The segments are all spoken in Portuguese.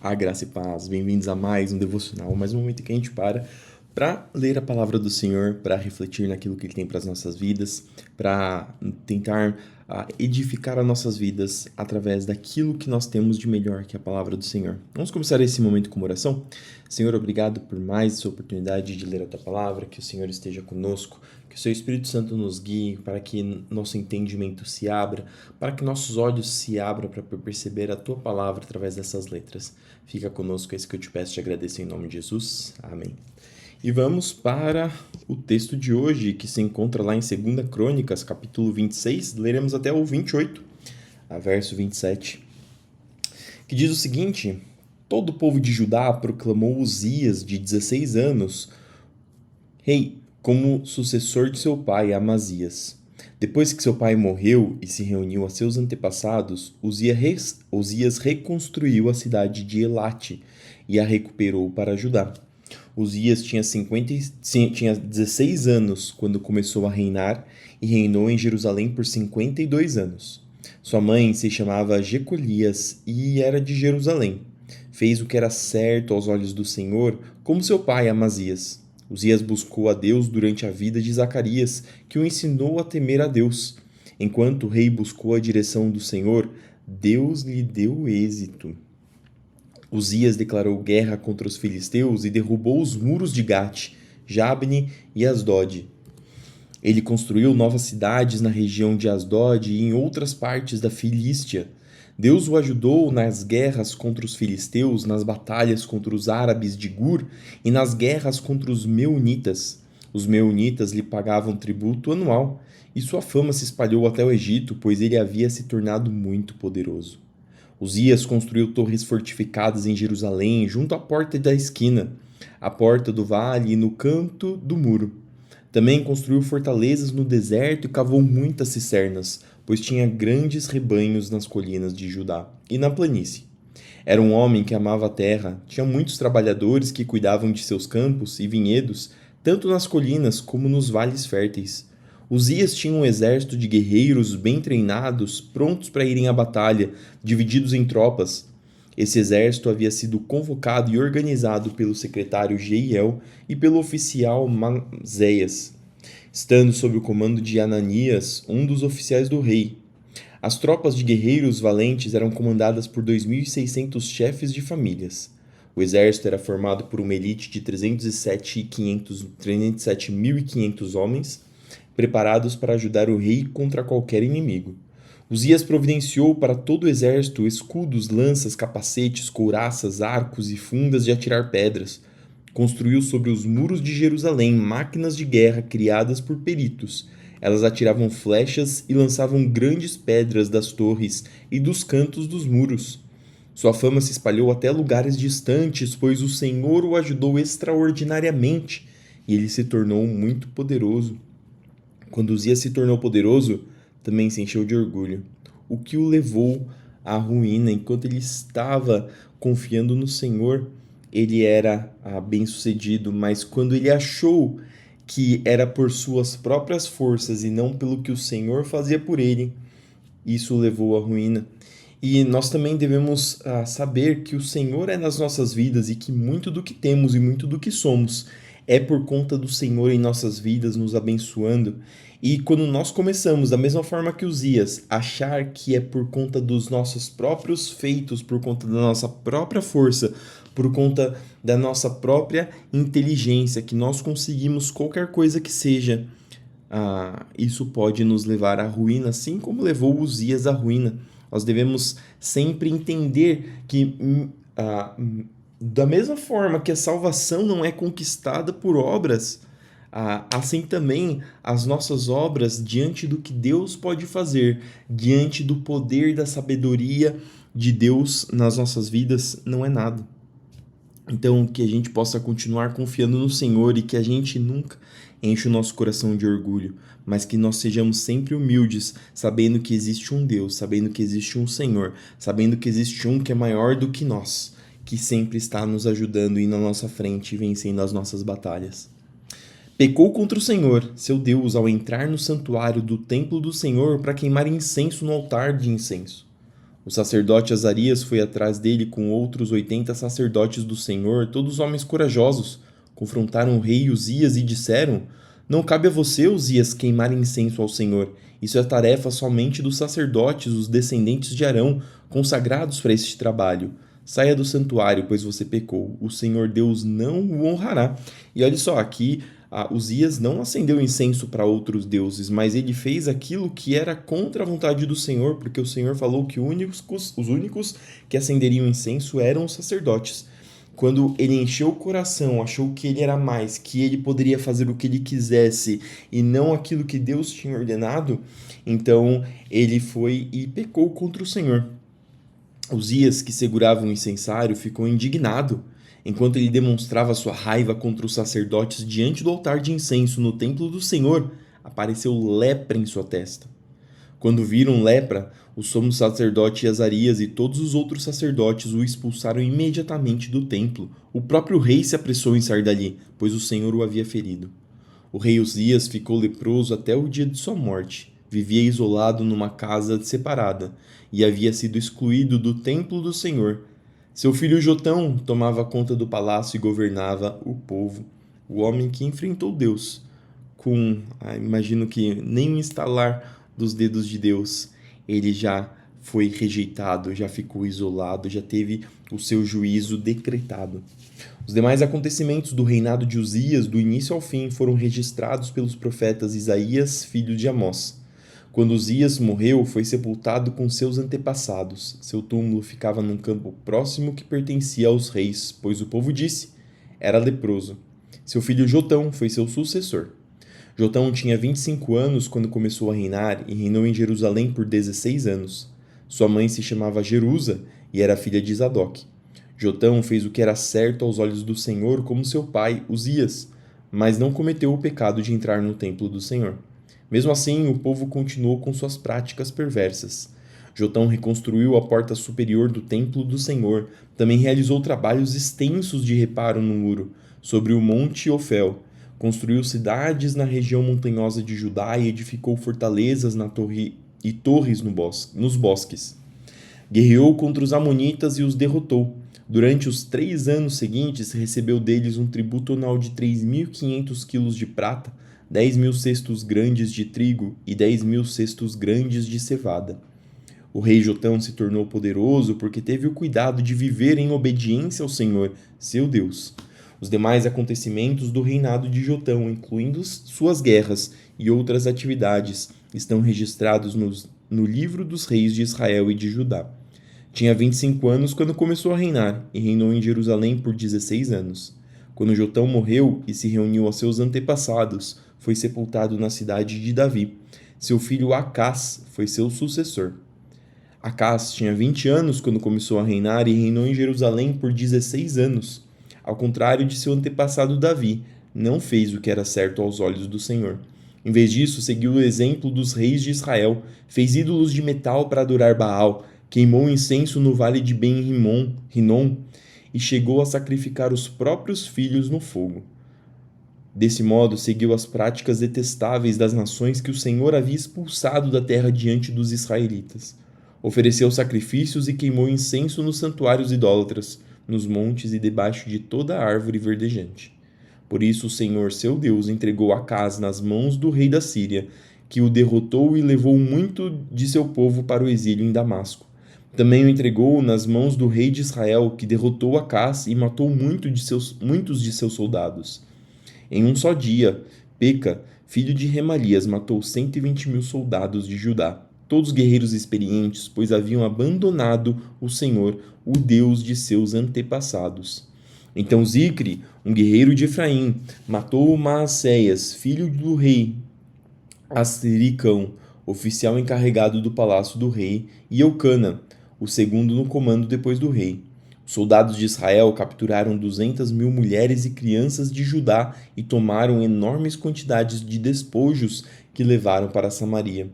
A graça e paz, bem-vindos a mais um devocional, mais um momento em que a gente para ler a palavra do Senhor, para refletir naquilo que Ele tem para as nossas vidas, para tentar edificar as nossas vidas através daquilo que nós temos de melhor, que é a palavra do Senhor. Vamos começar esse momento com uma oração? Senhor, obrigado por mais essa oportunidade de ler a Tua palavra, que o Senhor esteja conosco, que o Seu Espírito Santo nos guie para que nosso entendimento se abra, para que nossos olhos se abram para perceber a Tua palavra através dessas letras. Fica conosco, é isso que eu te peço e te agradeço em nome de Jesus. Amém. E vamos para o texto de hoje, que se encontra lá em 2 Crônicas, capítulo 26, leremos até o 28, a verso 27, que diz o seguinte: todo o povo de Judá proclamou Uzias, de 16 anos, rei, como sucessor de seu pai, Amazias. Depois que seu pai morreu e se reuniu a seus antepassados, Uzias reconstruiu a cidade de Elate e a recuperou para Judá. Uzias tinha 16 anos quando começou a reinar e reinou em Jerusalém por 52 anos. Sua mãe se chamava Jecolias e era de Jerusalém. Fez o que era certo aos olhos do Senhor, como seu pai Amazias. Uzias buscou a Deus durante a vida de Zacarias, que o ensinou a temer a Deus. Enquanto o rei buscou a direção do Senhor, Deus lhe deu êxito. Uzias declarou guerra contra os filisteus e derrubou os muros de Gate, Jabne e Asdod. Ele construiu novas cidades na região de Asdod e em outras partes da Filístia. Deus o ajudou nas guerras contra os filisteus, nas batalhas contra os árabes de Gur e nas guerras contra os meunitas. Os meunitas lhe pagavam tributo anual, e sua fama se espalhou até o Egito, pois ele havia se tornado muito poderoso. Uzias construiu torres fortificadas em Jerusalém, junto à porta da esquina, à porta do vale e no canto do muro. Também construiu fortalezas no deserto e cavou muitas cisternas, pois tinha grandes rebanhos nas colinas de Judá e na planície. Era um homem que amava a terra, tinha muitos trabalhadores que cuidavam de seus campos e vinhedos, tanto nas colinas como nos vales férteis. Uzias tinha um exército de guerreiros bem treinados, prontos para irem à batalha, divididos em tropas. Esse exército havia sido convocado e organizado pelo secretário Jeiel e pelo oficial Mazéias, estando sob o comando de Ananias, um dos oficiais do rei. As tropas de guerreiros valentes eram comandadas por 2.600 chefes de famílias. O exército era formado por uma elite de 307.500 homens, preparados para ajudar o rei contra qualquer inimigo. Uzias providenciou para todo o exército escudos, lanças, capacetes, couraças, arcos e fundas de atirar pedras. Construiu sobre os muros de Jerusalém máquinas de guerra criadas por peritos. Elas atiravam flechas e lançavam grandes pedras das torres e dos cantos dos muros. Sua fama se espalhou até lugares distantes, pois o Senhor o ajudou extraordinariamente e ele se tornou muito poderoso. Quando Uzias se tornou poderoso, também se encheu de orgulho, o que o levou à ruína. Enquanto ele estava confiando no Senhor, ele era bem-sucedido, mas quando ele achou que era por suas próprias forças e não pelo que o Senhor fazia por ele, isso o levou à ruína. E nós também devemos saber que o Senhor é nas nossas vidas e que muito do que temos e muito do que somos é por conta do Senhor em nossas vidas, nos abençoando. E quando nós começamos, da mesma forma que Uzias, achar que é por conta dos nossos próprios feitos, por conta da nossa própria força, por conta da nossa própria inteligência, que nós conseguimos qualquer coisa que seja, isso pode nos levar à ruína, assim como levou Uzias à ruína. Nós devemos sempre entender que da mesma forma que a salvação não é conquistada por obras, assim também as nossas obras diante do que Deus pode fazer, diante do poder da sabedoria de Deus nas nossas vidas, não é nada. Então, que a gente possa continuar confiando no Senhor e que a gente nunca enche o nosso coração de orgulho, mas que nós sejamos sempre humildes, sabendo que existe um Deus, sabendo que existe um Senhor, sabendo que existe um que é maior do que nós, que sempre está nos ajudando e na nossa frente, vencendo as nossas batalhas. Pecou contra o Senhor, seu Deus, ao entrar no santuário do templo do Senhor para queimar incenso no altar de incenso. O sacerdote Azarias foi atrás dele com outros 80 sacerdotes do Senhor, todos homens corajosos. Confrontaram o rei Uzias e disseram: Não cabe a você, Uzias, queimar incenso ao Senhor. Isso é tarefa somente dos sacerdotes, os descendentes de Arão, consagrados para este trabalho. Saia do santuário, pois você pecou. O Senhor Deus não o honrará. E olha só, aqui Uzias não acendeu incenso para outros deuses, mas ele fez aquilo que era contra a vontade do Senhor, porque o Senhor falou que os únicos que acenderiam incenso eram os sacerdotes. Quando ele encheu o coração, achou que ele era mais, que ele poderia fazer o que ele quisesse e não aquilo que Deus tinha ordenado, então ele foi e pecou contra o Senhor. Uzias, que segurava um incensário, ficou indignado. Enquanto ele demonstrava sua raiva contra os sacerdotes diante do altar de incenso no templo do Senhor, apareceu lepra em sua testa. Quando viram lepra, o sumo sacerdote Azarias e todos os outros sacerdotes o expulsaram imediatamente do templo. O próprio rei se apressou em sair dali, pois o Senhor o havia ferido. O rei Uzias ficou leproso até o dia de sua morte. Vivia isolado numa casa separada e havia sido excluído do templo do Senhor. Seu filho Jotão tomava conta do palácio e governava o povo, o homem que enfrentou Deus imagino que nem o instalar dos dedos de Deus ele já foi rejeitado, já ficou isolado, já teve o seu juízo decretado. Os demais acontecimentos do reinado de Uzias, do início ao fim, foram registrados pelos profetas Isaías, filho de Amós. Quando Uzias morreu, foi sepultado com seus antepassados. Seu túmulo ficava num campo próximo que pertencia aos reis, pois o povo disse: era leproso. Seu filho Jotão foi seu sucessor. Jotão tinha 25 anos quando começou a reinar e reinou em Jerusalém por 16 anos. Sua mãe se chamava Jerusa e era filha de Zadok. Jotão fez o que era certo aos olhos do Senhor como seu pai, Uzias, mas não cometeu o pecado de entrar no templo do Senhor. Mesmo assim, o povo continuou com suas práticas perversas. Jotão reconstruiu a porta superior do templo do Senhor, também realizou trabalhos extensos de reparo no muro, sobre o monte Ofel. Construiu cidades na região montanhosa de Judá e edificou fortalezas e torres nos bosques. Guerreou contra os amonitas e os derrotou. Durante os 3 anos seguintes, recebeu deles um tributo anual de 3.500 quilos de prata, 10.000 cestos grandes de trigo e 10.000 cestos grandes de cevada. O rei Jotão se tornou poderoso porque teve o cuidado de viver em obediência ao Senhor, seu Deus. Os demais acontecimentos do reinado de Jotão, incluindo suas guerras e outras atividades, estão registrados no livro dos reis de Israel e de Judá. Tinha 25 anos quando começou a reinar e reinou em Jerusalém por 16 anos. Quando Jotão morreu e se reuniu aos seus antepassados, foi sepultado na cidade de Davi. Seu filho Acás foi seu sucessor. Acás tinha 20 anos quando começou a reinar e reinou em Jerusalém por 16 anos. Ao contrário de seu antepassado Davi, não fez o que era certo aos olhos do Senhor. Em vez disso, seguiu o exemplo dos reis de Israel, fez ídolos de metal para adorar Baal, queimou incenso no vale de Ben-Rinom e chegou a sacrificar os próprios filhos no fogo. Desse modo, seguiu as práticas detestáveis das nações que o Senhor havia expulsado da terra diante dos israelitas. Ofereceu sacrifícios e queimou incenso nos santuários idólatras, nos montes e debaixo de toda árvore verdejante. Por isso o Senhor, seu Deus, entregou Acás nas mãos do rei da Síria, que o derrotou e levou muito de seu povo para o exílio em Damasco. Também o entregou nas mãos do rei de Israel, que derrotou Acás e matou muitos de seus soldados. Em um só dia, Peca, filho de Remalias, matou 120.000 soldados de Judá, todos guerreiros experientes, pois haviam abandonado o Senhor, o Deus de seus antepassados. Então Zicre, um guerreiro de Efraim, matou Maacéias, filho do rei Azricão, oficial encarregado do palácio do rei, e Eucana, o segundo no comando depois do rei. Os soldados de Israel capturaram 200.000 mulheres e crianças de Judá e tomaram enormes quantidades de despojos que levaram para Samaria.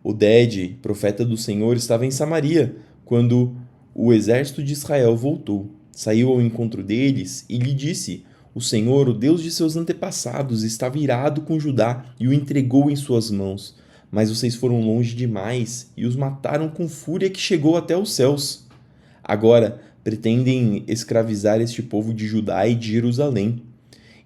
Oded, profeta do Senhor, estava em Samaria quando o exército de Israel voltou. Saiu ao encontro deles e lhe disse: O Senhor, o Deus de seus antepassados, estava irado com Judá e o entregou em suas mãos. mas vocês foram longe demais e os mataram com fúria que chegou até os céus. Agora pretendem escravizar este povo de Judá e de Jerusalém.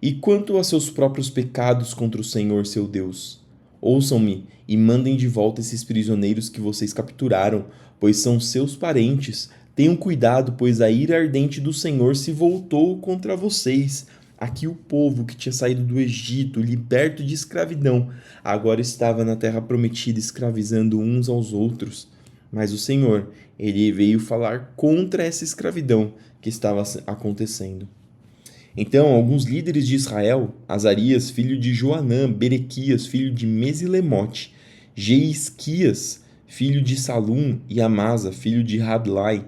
E quanto a seus próprios pecados contra o Senhor seu Deus? Ouçam-me e mandem de volta esses prisioneiros que vocês capturaram, pois são seus parentes. Tenham cuidado, pois a ira ardente do Senhor se voltou contra vocês. Aqui o povo que tinha saído do Egito, liberto de escravidão, agora estava na terra prometida, escravizando uns aos outros. Mas o Senhor, ele veio falar contra essa escravidão que estava acontecendo. Então, alguns líderes de Israel, Azarias, filho de Joanã, Berequias, filho de Mesilemote, Jeisquias, filho de Salum, e Amasa, filho de Hadlai,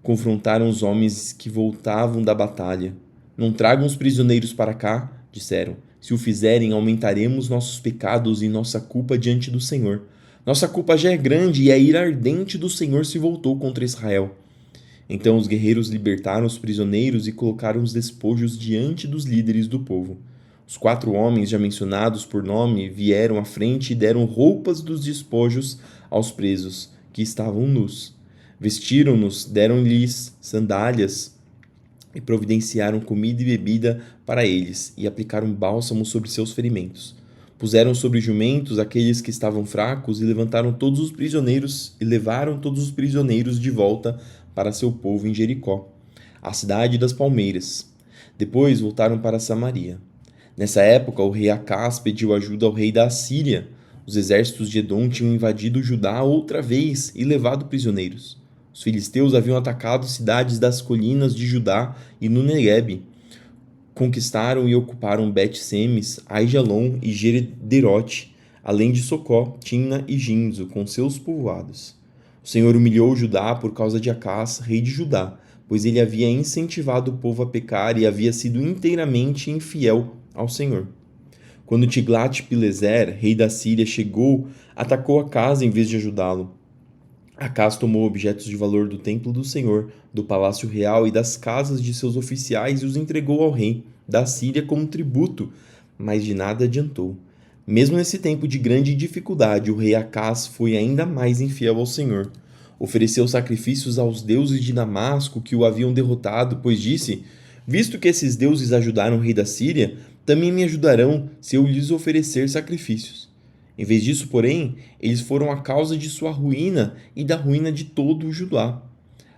confrontaram os homens que voltavam da batalha. Não tragam os prisioneiros para cá, disseram. Se o fizerem, aumentaremos nossos pecados e nossa culpa diante do Senhor. Nossa culpa já é grande e a ira ardente do Senhor se voltou contra Israel. Então os guerreiros libertaram os prisioneiros e colocaram os despojos diante dos líderes do povo. Os 4 homens já mencionados por nome vieram à frente e deram roupas dos despojos aos presos, que estavam nus. Vestiram-nos, deram-lhes sandálias e providenciaram comida e bebida para eles, e aplicaram bálsamo sobre seus ferimentos. Puseram sobre jumentos aqueles que estavam fracos e levaram todos os prisioneiros de volta para seu povo em Jericó, a cidade das palmeiras. Depois voltaram para Samaria. Nessa época, o rei Acás pediu ajuda ao rei da Assíria. Os exércitos de Edom tinham invadido Judá outra vez e levado prisioneiros. Os filisteus haviam atacado cidades das colinas de Judá e no Neguebe. Conquistaram e ocuparam Bet-Semes, Aijalon e Gederote, além de Socó, Timna e Ginzo, com seus povoados. O Senhor humilhou Judá por causa de Acás, rei de Judá, pois ele havia incentivado o povo a pecar e havia sido inteiramente infiel ao Senhor. Quando Tiglat-Pileser, rei da Síria, chegou, atacou Acás em vez de ajudá-lo. Acás tomou objetos de valor do templo do Senhor, do palácio real e das casas de seus oficiais e os entregou ao rei da Síria como tributo, mas de nada adiantou. Mesmo nesse tempo de grande dificuldade, o rei Acás foi ainda mais infiel ao Senhor. Ofereceu sacrifícios aos deuses de Damasco que o haviam derrotado, pois disse: visto que esses deuses ajudaram o rei da Síria, também me ajudarão se eu lhes oferecer sacrifícios. Em vez disso, porém, eles foram a causa de sua ruína e da ruína de todo o Judá.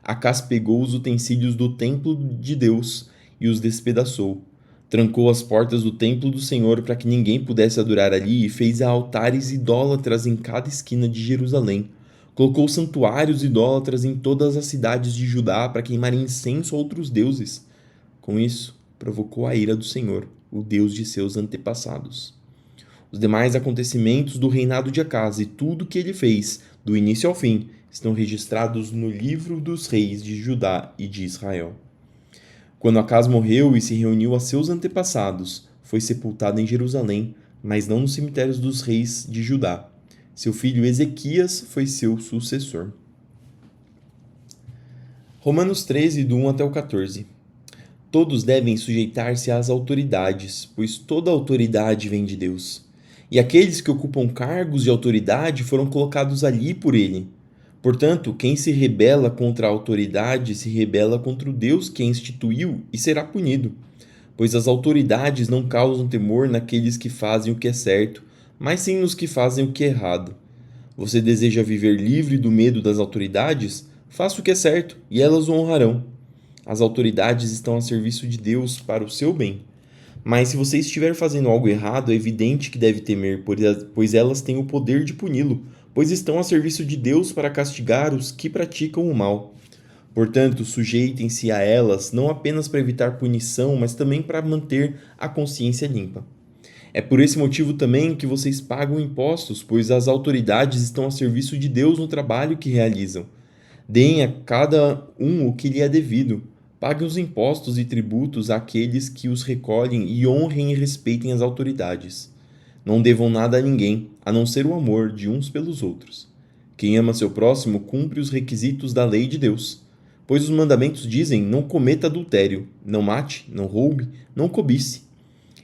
Acás pegou os utensílios do templo de Deus e os despedaçou. Trancou as portas do templo do Senhor para que ninguém pudesse adorar ali e fez altares idólatras em cada esquina de Jerusalém. Colocou santuários idólatras em todas as cidades de Judá para queimarem incenso a outros deuses. Com isso, provocou a ira do Senhor, o Deus de seus antepassados. Os demais acontecimentos do reinado de Acás e tudo o que ele fez, do início ao fim, estão registrados no livro dos reis de Judá e de Israel. Quando Acás morreu e se reuniu a seus antepassados, foi sepultado em Jerusalém, mas não nos cemitérios dos reis de Judá. Seu filho Ezequias foi seu sucessor. Romanos 13, do 1 até o 14. Todos devem sujeitar-se às autoridades, pois toda autoridade vem de Deus. E aqueles que ocupam cargos de autoridade foram colocados ali por ele. Portanto, quem se rebela contra a autoridade se rebela contra o Deus que a instituiu e será punido. Pois as autoridades não causam temor naqueles que fazem o que é certo, mas sim nos que fazem o que é errado. Você deseja viver livre do medo das autoridades? Faça o que é certo e elas o honrarão. As autoridades estão a serviço de Deus para o seu bem. Mas se você estiver fazendo algo errado, é evidente que deve temer, pois elas têm o poder de puni-lo, pois estão a serviço de Deus para castigar os que praticam o mal. Portanto, sujeitem-se a elas, não apenas para evitar punição, mas também para manter a consciência limpa. É por esse motivo também que vocês pagam impostos, pois as autoridades estão a serviço de Deus no trabalho que realizam. Deem a cada um o que lhe é devido. Paguem os impostos e tributos àqueles que os recolhem e honrem e respeitem as autoridades. Não devam nada a ninguém, a não ser o amor de uns pelos outros. Quem ama seu próximo cumpre os requisitos da lei de Deus. Pois os mandamentos dizem: não cometa adultério, não mate, não roube, não cobice.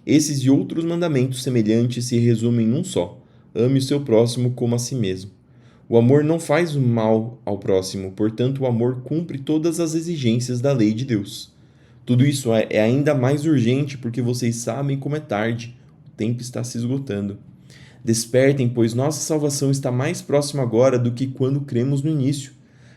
Esses e outros mandamentos semelhantes se resumem num só: ame o seu próximo como a si mesmo. O amor não faz o mal ao próximo, portanto, o amor cumpre todas as exigências da lei de Deus. Tudo isso é ainda mais urgente porque vocês sabem como é tarde, o tempo está se esgotando. Despertem, pois nossa salvação está mais próxima agora do que quando cremos no início.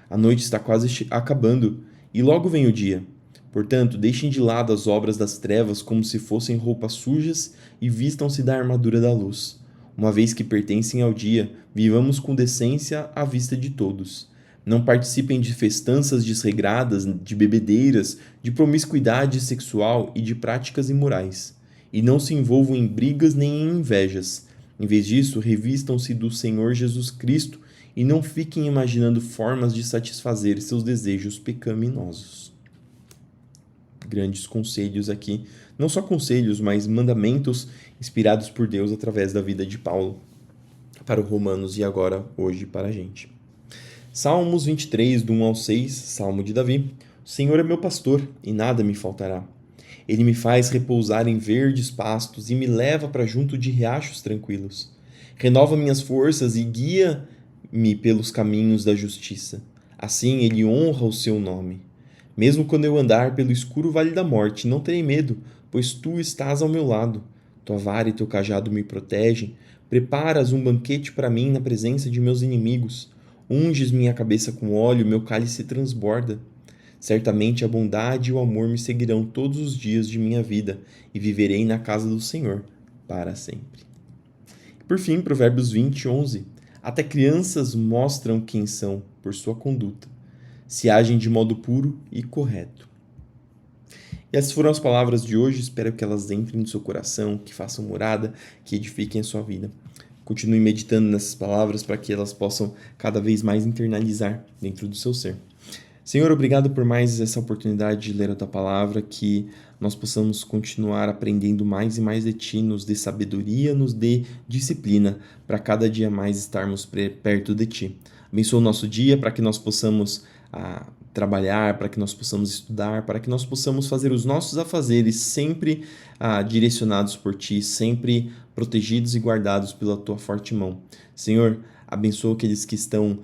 A noite está quase acabando e logo vem o dia. Portanto, deixem de lado as obras das trevas como se fossem roupas sujas e vistam-se da armadura da luz. Uma vez que pertencem ao dia, vivamos com decência à vista de todos. Não participem de festanças desregradas, de bebedeiras, de promiscuidade sexual e de práticas imorais. E não se envolvam em brigas nem em invejas. Em vez disso, revistam-se do Senhor Jesus Cristo e não fiquem imaginando formas de satisfazer seus desejos pecaminosos. Grandes conselhos aqui, não só conselhos, mas mandamentos inspirados por Deus através da vida de Paulo para os romanos e agora, hoje, para a gente. Salmos 23, do 1 ao 6, Salmo de Davi. O Senhor é meu pastor e nada me faltará. Ele me faz repousar em verdes pastos e me leva para junto de riachos tranquilos. Renova minhas forças e guia-me pelos caminhos da justiça. Assim ele honra o seu nome. Mesmo quando eu andar pelo escuro vale da morte, não terei medo, pois tu estás ao meu lado. Tua vara e teu cajado me protegem. Preparas um banquete para mim na presença de meus inimigos. Unges minha cabeça com óleo, meu cálice transborda. Certamente a bondade e o amor me seguirão todos os dias de minha vida e viverei na casa do Senhor para sempre. Por fim, Provérbios 20, 11. Até crianças mostram quem são por sua conduta, se agem de modo puro e correto. E essas foram as palavras de hoje, espero que elas entrem no seu coração, que façam morada, que edifiquem a sua vida. Continue meditando nessas palavras para que elas possam cada vez mais internalizar dentro do seu ser. Senhor, obrigado por mais essa oportunidade de ler a Tua Palavra, que nós possamos continuar aprendendo mais e mais de Ti, nos dê sabedoria, nos dê disciplina, para cada dia mais estarmos perto de Ti. Abençoa o nosso dia para que nós possamos trabalhar, para que nós possamos estudar, para que nós possamos fazer os nossos afazeres sempre direcionados por Ti, sempre protegidos e guardados pela Tua forte mão. Senhor, abençoa aqueles que estão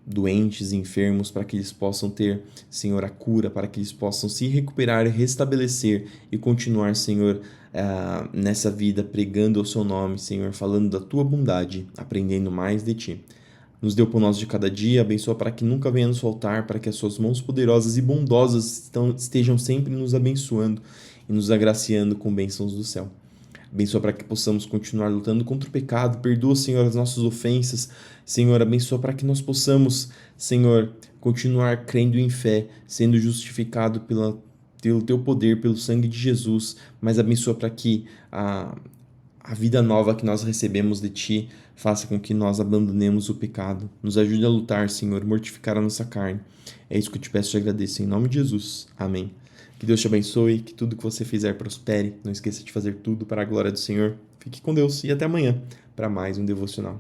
doentes, enfermos, para que eles possam ter, Senhor, a cura, para que eles possam se recuperar, restabelecer e continuar, Senhor, nessa vida, pregando o Seu nome, Senhor, falando da Tua bondade, aprendendo mais de Ti. Nos dê o pão nosso de cada dia, abençoa para que nunca venha nos faltar, para que as Suas mãos poderosas e bondosas estejam sempre nos abençoando e nos agraciando com bênçãos do céu. Abençoa para que possamos continuar lutando contra o pecado. Perdoa, Senhor, as nossas ofensas. Senhor, abençoa para que nós possamos, Senhor, continuar crendo em fé, sendo justificado pelo Teu poder, pelo sangue de Jesus. Mas abençoa para que a vida nova que nós recebemos de Ti faça com que nós abandonemos o pecado. Nos ajude a lutar, Senhor, mortificar a nossa carne. É isso que eu te peço e te agradeço. Em nome de Jesus. Amém. Que Deus te abençoe, que tudo que você fizer prospere. Não esqueça de fazer tudo para a glória do Senhor. Fique com Deus e até amanhã para mais um devocional.